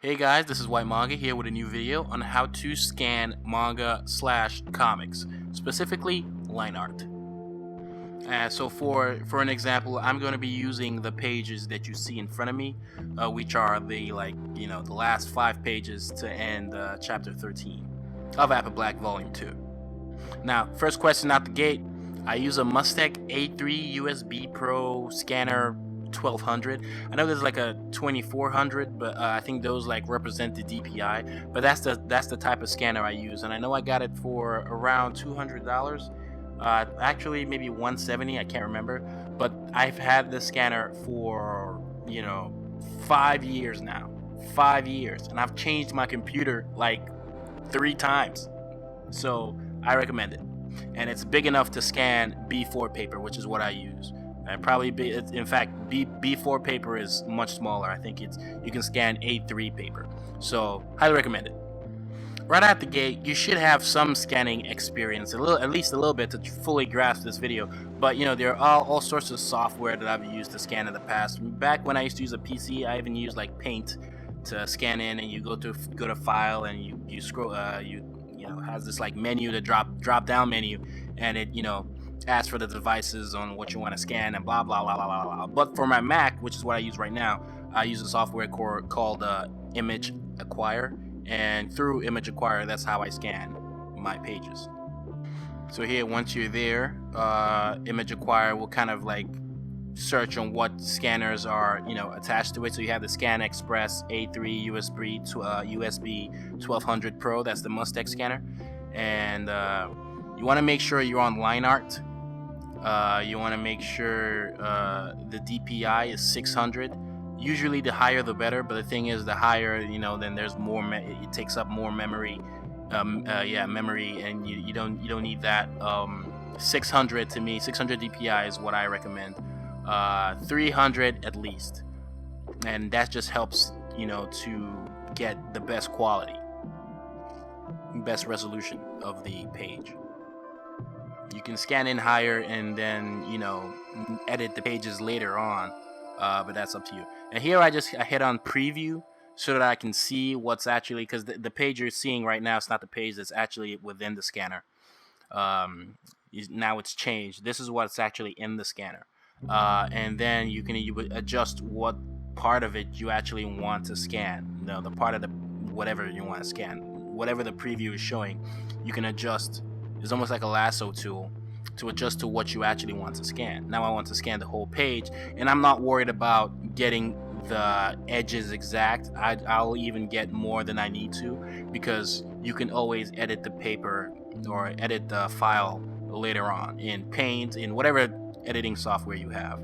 Hey guys, this is Whyt Manga here with a new video on how to scan manga/comics, specifically line art. So for an example, I'm going to be using the pages that you see in front of me, which are the last 5 pages to end chapter 13 of Apple Black Volume 2. Now, first question out the gate, I use a Mustang A3 USB Pro scanner 1200. I know there's like a 2400, but I think those like represent the DPI. But that's the type of scanner I use, and I know I got it for around $200. Actually, maybe $170. I can't remember. But I've had this scanner for 5 years now. 5 years, and I've changed my computer like 3 times. So I recommend it, and it's big enough to scan B4 paper, which is what I use. And in fact, B4 paper is much smaller. I think you can scan A3 paper. So highly recommend it. Right out the gate, you should have some scanning experience, at least a little bit, to fully grasp this video. But there are all sorts of software that I've used to scan in the past. Back when I used to use a PC, I even used like Paint to scan in, and you go to File, and you scroll. Has this like menu, the drop down menu, and it asks for the devices on what you want to scan and blah blah blah blah blah. But for my Mac, which is what I use right now, I use a software called Image Acquire, and through Image Acquire, that's how I scan my pages. So here, once you're there, Image Acquire will kind of like search on what scanners are attached to it. So you have the Scan Express A3 USB 1200 Pro. That's the Mustang scanner, and you want to make sure you're on line art. You want to make sure the DPI is 600. Usually the higher the better, but the thing is, the higher then there's more. It takes up more memory. Memory, and you don't need that. 600 to me, 600 DPI is what I recommend. 300 at least, and that just helps to get the best quality, best resolution of the page. You can scan in higher and then edit the pages later on, but that's up to you. And here I hit on preview so that I can see what's actually, because the page you're seeing right now is not the page that's actually within the scanner. Now it's changed. This is what's actually in the scanner. And then you would adjust what part of it you actually want to scan. The part of the whatever you want to scan, whatever the preview is showing, you can adjust. It's almost like a lasso tool to adjust to what you actually want to scan. Now I want to scan the whole page, and I'm not worried about getting the edges exact. I'll even get more than I need to, because you can always edit the paper or edit the file later on in Paint, in whatever editing software you have.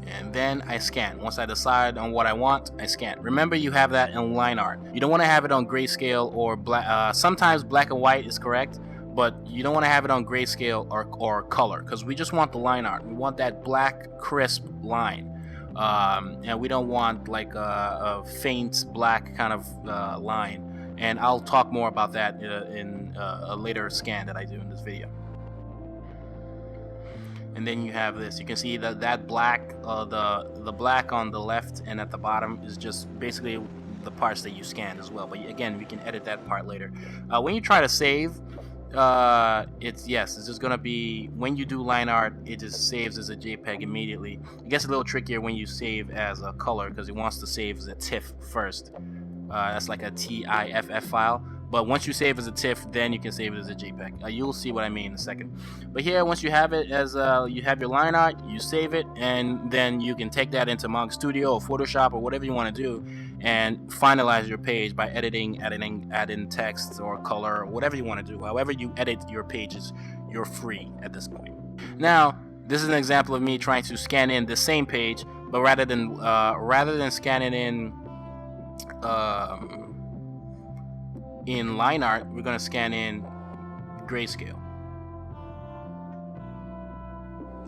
And then I scan. Once I decide on what I want, I scan. Remember, you have that in line art. You don't want to have it on grayscale or black. Sometimes black and white is correct, but you don't want to have it on grayscale or color, because we just want the line art. We want that black, crisp line. And we don't want like a faint black kind of line. And I'll talk more about that in a later scan that I do in this video. And then you have this. You can see that black, the black on the left and at the bottom is just basically the parts that you scanned as well. But again, we can edit that part later. When you try to save, it's just gonna be, when you do line art, it just saves as a JPEG immediately. It gets a little trickier when you save as a color, because it wants to save as a TIFF first. That's like a TIFF file. But once you save as a TIFF, then you can save it as a JPEG. You'll see what I mean in a second. But here, once you have it as you have your line art, you save it, and then you can take that into Manga Studio or Photoshop or whatever you want to do, and finalize your page by adding text or color or whatever you want to do. However you edit your pages, you're free at this point. Now, this is an example of me trying to scan in the same page, but rather than scanning in line art, we're going to scan in grayscale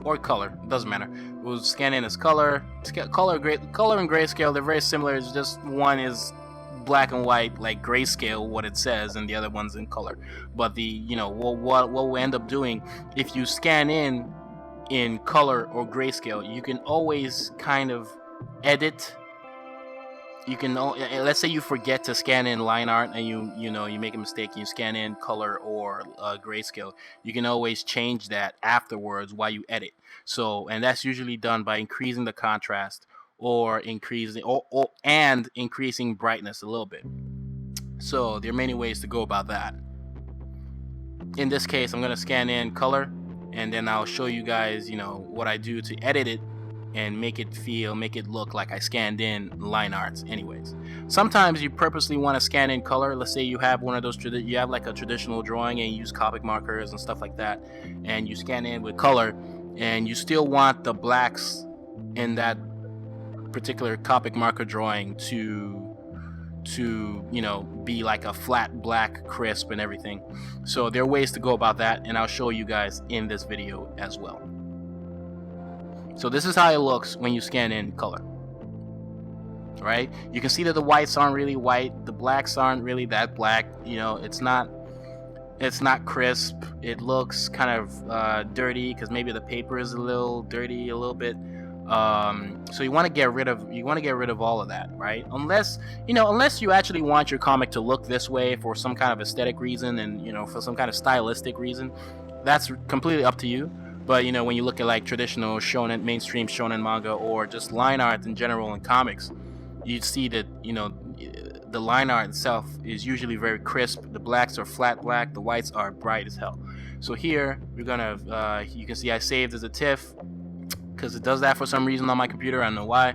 or color. It doesn't matter. We'll scan in as color. Color and grayscale, they're very similar. It's just one is black and white, like grayscale, what it says, and the other one's in color. But what we'll end up doing, if you scan in color or grayscale, you can always kind of edit. You can, let's say you forget to scan in line art and you make a mistake and you scan in color or grayscale. You can always change that afterwards while you edit. So, and that's usually done by increasing the contrast or increasing brightness a little bit. So there are many ways to go about that. In this case, I'm going to scan in color, and then I'll show you guys, what I do to edit it and make it look like I scanned in line arts anyways. Sometimes you purposely want to scan in color. Let's say you have one of those, you have like a traditional drawing and you use Copic markers and stuff like that, and you scan in with color, and you still want the blacks in that particular Copic marker drawing to be like a flat black crisp and everything. So there are ways to go about that, and I'll show you guys in this video as well. So this is how it looks when you scan in color. Right? You can see that the whites aren't really white, the blacks aren't really that black. It's not crisp. It looks kind of dirty because maybe the paper is a little dirty a little bit. So you want to get rid of all of that, right? Unless you actually want your comic to look this way for some kind of aesthetic reason and for some kind of stylistic reason, that's completely up to you. But when you look at like traditional shonen, mainstream shonen manga, or just line art in general in comics, you'd see that the line art itself is usually very crisp. The blacks are flat black, the whites are bright as hell. So here we're gonna you can see I saved as a TIFF because it does that for some reason on my computer. I don't know why,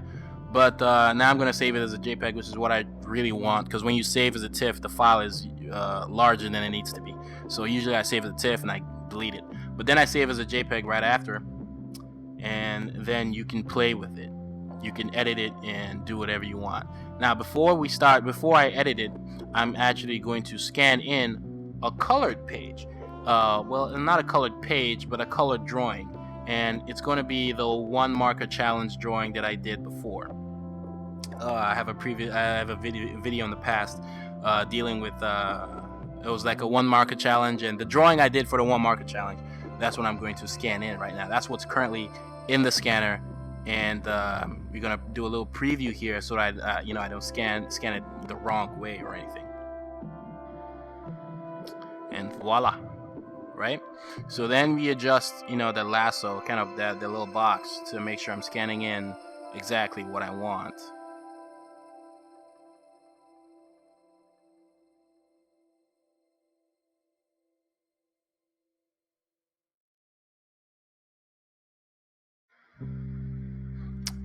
but now I'm gonna save it as a JPEG, which is what I really want, because when you save as a TIFF, the file is larger than it needs to be. So usually I save as a TIFF and I delete it, but then I save as a JPEG right after, and then you can play with it. You can edit it and do whatever you want. Now before I edit it, I'm actually going to scan in a colored page. Well, not a colored page, but a colored drawing. And it's going to be the one marker challenge drawing that I did before. I have a video in the past dealing with it was like a one marker challenge, and the drawing I did for the one marker challenge, that's what I'm going to scan in right now. That's what's currently in the scanner, and we're gonna do a little preview here so that I don't scan it the wrong way or anything. And voila. Right? So then we adjust, the lasso, kind of the little box, to make sure I'm scanning in exactly what I want.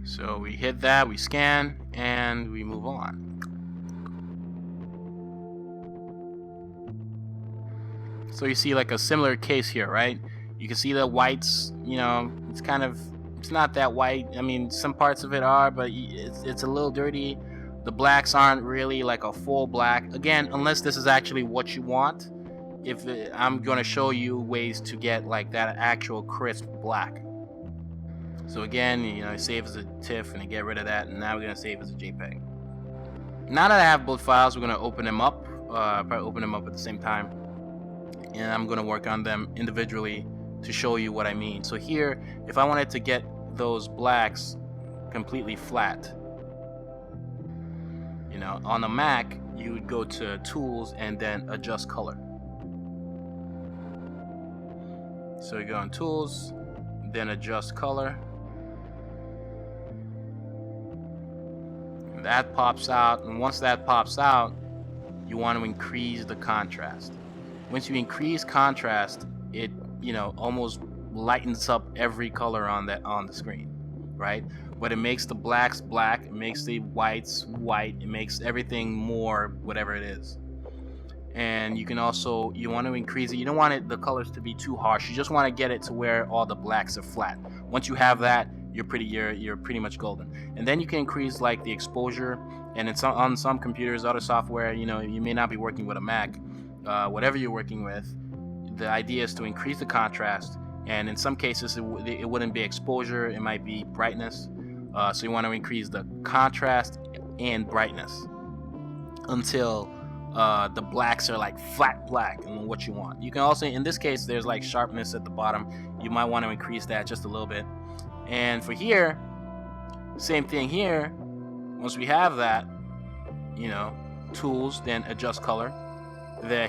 So we hit that, we scan, and we move on. So you see like a similar case here, right? You can see the whites, it's not that white. I mean, some parts of it are, but it's a little dirty. The blacks aren't really like a full black. Again, unless this is actually what you want. I'm going to show you ways to get like that actual crisp black. So again, I save as a TIFF and I get rid of that, and now we're going to save as a JPEG. Now that I have both files, we're going to open them up. Probably open them up at the same time. And I'm going to work on them individually to show you what I mean. So here, if I wanted to get those blacks completely flat, on the Mac, you would go to Tools and then Adjust Color. So you go on Tools, then Adjust Color. And that pops out, and once that pops out, you want to increase the contrast. Once you increase contrast, it almost lightens up every color on the screen, right? But it makes the blacks black, it makes the whites white, it makes everything more whatever it is. And you want to increase it. You don't want the colors to be too harsh. You just want to get it to where all the blacks are flat. Once you have that, you're pretty much golden. And then you can increase like the exposure. And on some computers, other software, you may not be working with a Mac. Whatever you're working with, the idea is to increase the contrast, and in some cases it wouldn't be exposure, it might be brightness. So you want to increase the contrast and brightness until the blacks are like flat black and what you want. You can also, in this case, there's like sharpness at the bottom. You might want to increase that just a little bit. And for here, Same thing here. Once we have that, you know, tools, then adjust color.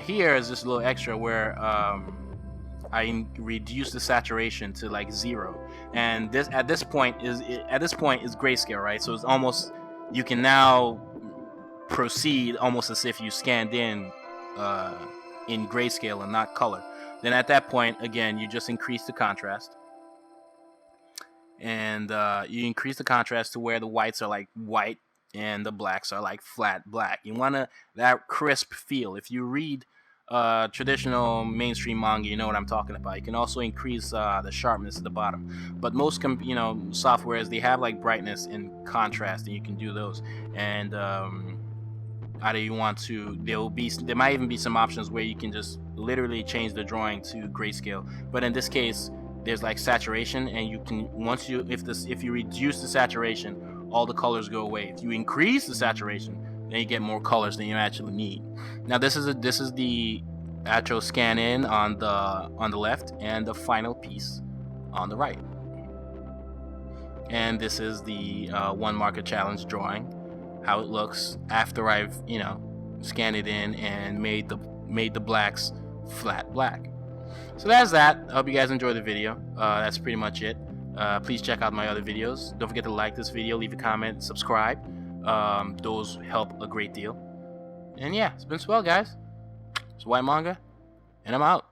Here is this little extra where I reduce the saturation to like 0, and at this point is grayscale, right? So it's almost, you can now proceed almost as if you scanned in grayscale and not color. Then at that point, again, you just increase the contrast, and you increase the contrast to where the whites are like white and the blacks are like flat black. You want that crisp feel. If you read traditional mainstream manga, you know what I'm talking about. You can also increase the sharpness at the bottom, but most softwares, they have like brightness and contrast, and you can do those. And either you want to, there might even be some options where you can just literally change the drawing to grayscale. But in this case, there's like saturation, and you can, if you reduce the saturation, all the colors go away. If you increase the saturation, then you get more colors than you actually need. Now this is the actual scan in on the left, and the final piece on the right. And this is the 1 marker challenge drawing, how it looks after I've scanned it in and made the blacks flat black. So that's that. I hope you guys enjoyed the video. That's pretty much it. Please check out my other videos. Don't forget to like this video, leave a comment, subscribe. Those help a great deal. And yeah, it's been swell, guys. It's Whyt Manga, and I'm out.